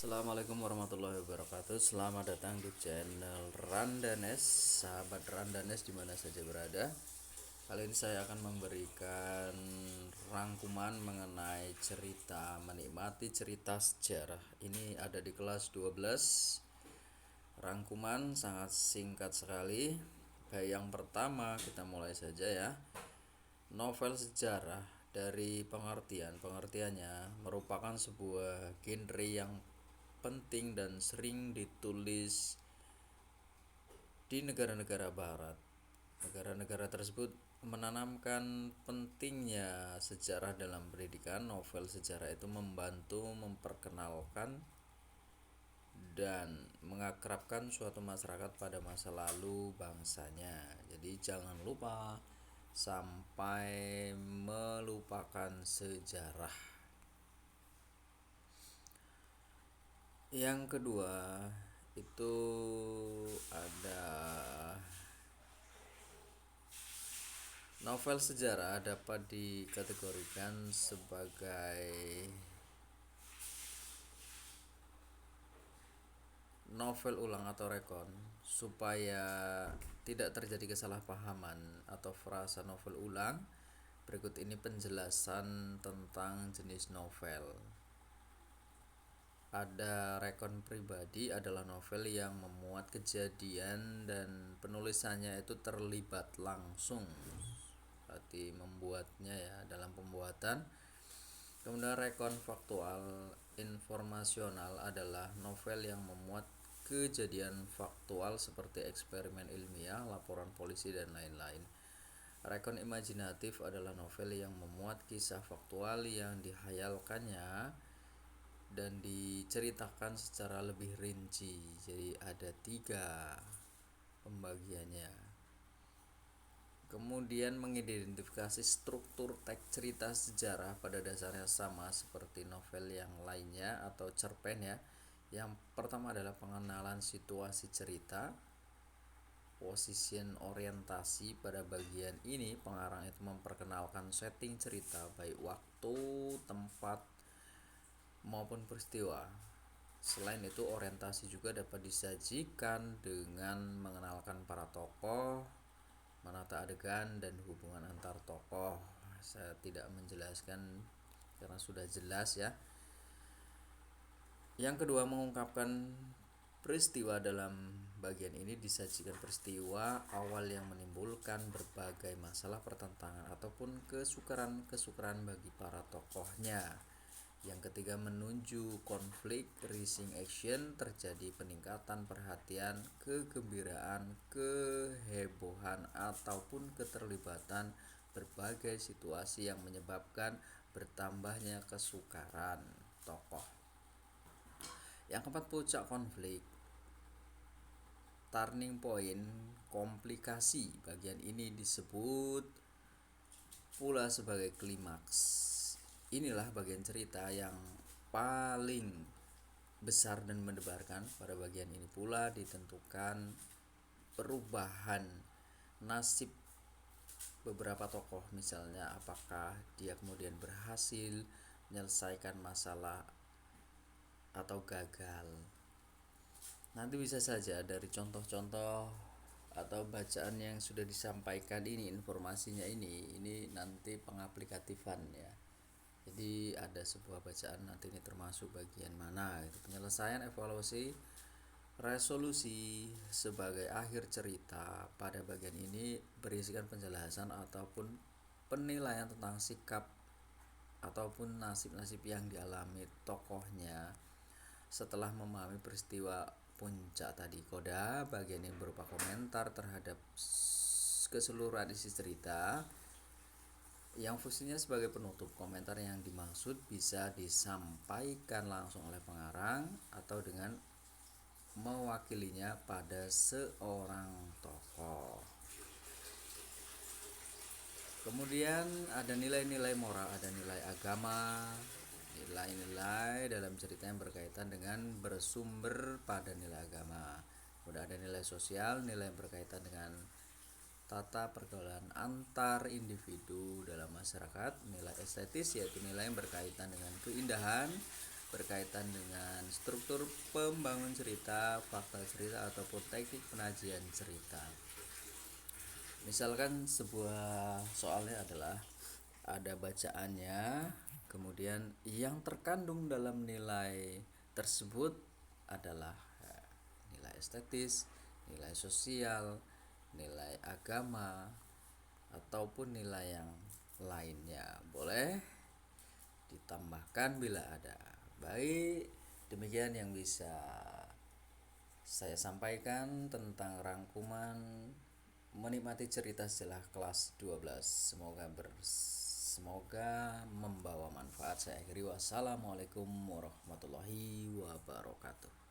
Assalamualaikum warahmatullahi wabarakatuh. Selamat datang di channel Randanes, sahabat Randanes dimana saja berada. Kali ini saya akan memberikan rangkuman mengenai cerita menikmati cerita sejarah. Ini ada di kelas 12. Rangkuman sangat singkat sekali. Baik, yang pertama kita mulai saja ya. Novel sejarah dari pengertiannya merupakan sebuah genre yang penting dan sering ditulis di negara-negara barat. Negara-negara tersebut menanamkan pentingnya sejarah dalam pendidikan. Novel sejarah itu membantu memperkenalkan dan mengakrabkan suatu masyarakat pada masa lalu bangsanya. Jadi jangan lupa sampai melupakan sejarah. Yang kedua itu ada novel sejarah dapat dikategorikan sebagai novel ulang atau rekon supaya tidak terjadi kesalahpahaman atau frasa novel ulang. Berikut ini penjelasan tentang jenis novel. Ada rekon pribadi adalah novel yang memuat kejadian dan penulisannya itu terlibat langsung, berarti membuatnya ya dalam pembuatan. Kemudian rekon faktual informasional adalah novel yang memuat kejadian faktual seperti eksperimen ilmiah, laporan polisi dan lain-lain. Rekon imajinatif adalah novel yang memuat kisah faktual yang dihayalkannya dan diceritakan secara lebih rinci. Jadi ada 3 pembagiannya. Kemudian mengidentifikasi struktur teks cerita sejarah pada dasarnya sama seperti novel yang lainnya atau cerpen ya. Yang pertama adalah pengenalan situasi cerita, position orientasi. Pada bagian ini pengarang itu memperkenalkan setting cerita baik waktu, tempat maupun peristiwa. Selain itu orientasi juga dapat disajikan dengan mengenalkan para tokoh, menata adegan dan hubungan antar tokoh. Saya tidak menjelaskan karena sudah jelas ya. Yang kedua mengungkapkan peristiwa. Dalam bagian ini disajikan peristiwa awal yang menimbulkan berbagai masalah, pertentangan ataupun kesukaran bagi para tokohnya. Yang ketiga menuju konflik, rising action, terjadi peningkatan perhatian, kegembiraan, kehebohan ataupun keterlibatan berbagai situasi yang menyebabkan bertambahnya kesukaran tokoh. Yang keempat puncak konflik, turning point, komplikasi. Bagian ini disebut pula sebagai klimaks. Inilah bagian cerita yang paling besar dan mendebarkan. Pada bagian ini pula ditentukan perubahan nasib beberapa tokoh, misalnya apakah dia kemudian berhasil menyelesaikan masalah atau gagal. Nanti bisa saja dari contoh-contoh atau bacaan yang sudah disampaikan ini, informasinya ini nanti pengaplikatifan ya. Jadi ada sebuah bacaan nanti ini termasuk bagian mana gitu. Penyelesaian, evaluasi, resolusi sebagai akhir cerita. Pada bagian ini berisikan penjelasan ataupun penilaian tentang sikap ataupun nasib-nasib yang dialami tokohnya setelah memahami peristiwa puncak tadi. Koda bagian ini berupa komentar terhadap keseluruhan isi cerita yang fungsinya sebagai penutup. Komentar yang dimaksud bisa disampaikan langsung oleh pengarang atau dengan mewakilinya pada seorang tokoh. Kemudian ada nilai-nilai moral, ada nilai agama, nilai-nilai dalam cerita yang berkaitan dengan bersumber pada nilai agama. Kemudian ada nilai sosial, nilai yang berkaitan dengan tata pergaulan antar individu dalam masyarakat. Nilai estetis yaitu nilai yang berkaitan dengan keindahan berkaitan dengan struktur pembangun cerita, fakta cerita ataupun teknik penajian cerita. Misalkan sebuah soalnya adalah ada bacaannya, kemudian yang terkandung dalam nilai tersebut adalah nilai estetis, nilai sosial, nilai agama, ataupun nilai yang lainnya. Boleh ditambahkan bila ada. Baik, demikian yang bisa saya sampaikan tentang rangkuman menikmati cerita setelah kelas 12. Semoga membawa manfaat. Saya akhiri, wassalamualaikum warahmatullahi wabarakatuh.